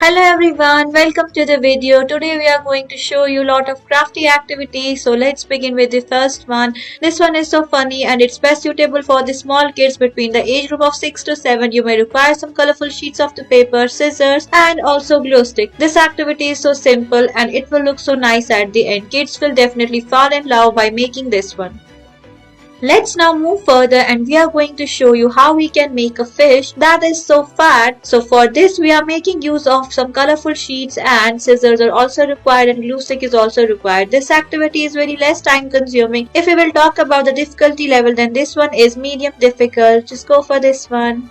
Hello everyone, welcome to the video. Today we are going to show you a lot of crafty activities. So let's begin with the first one. This one is so funny and it's best suitable for the small kids between the age group of 6 to 7. You may require some colorful sheets of the paper, scissors and also glue stick. This activity is so simple and it will look so nice at the end. Kids will definitely fall in love by making this one. Let's now move further and we are going to show you how we can make a fish that is so fat. So for this we are making use of some colorful sheets and scissors are also required and glue stick is also required. This activity is very less time consuming. If we will talk about the difficulty level, then this one is medium difficult. Just go for this one.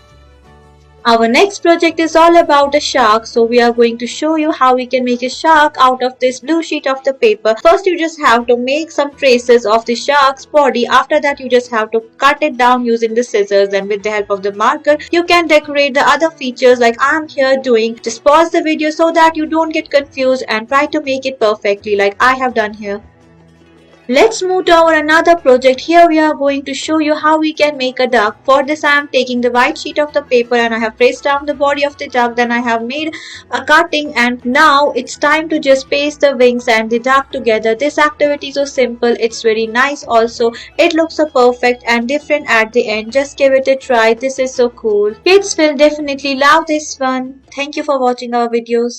Our next project is all about a shark. So we are going to show you how we can make a shark out of this blue sheet of the paper. First you just have to make some traces of the shark's body. After that you just have to cut it down using the scissors, and with the help of the marker you can decorate the other features like I'm here doing. Just pause the video so that you don't get confused and try to make it perfectly like I have done here. Let's move to our another project. Here we are going to show you how we can make a duck. For this I am taking the white sheet of the paper and I have traced down the body of the duck. Then I have made a cutting and now it's time to just paste the wings and the duck together. This activity is so simple. It's very nice also. It looks so perfect and different at the end. Just give it a try. This is so cool. Kids will definitely love this one. Thank you for watching our videos.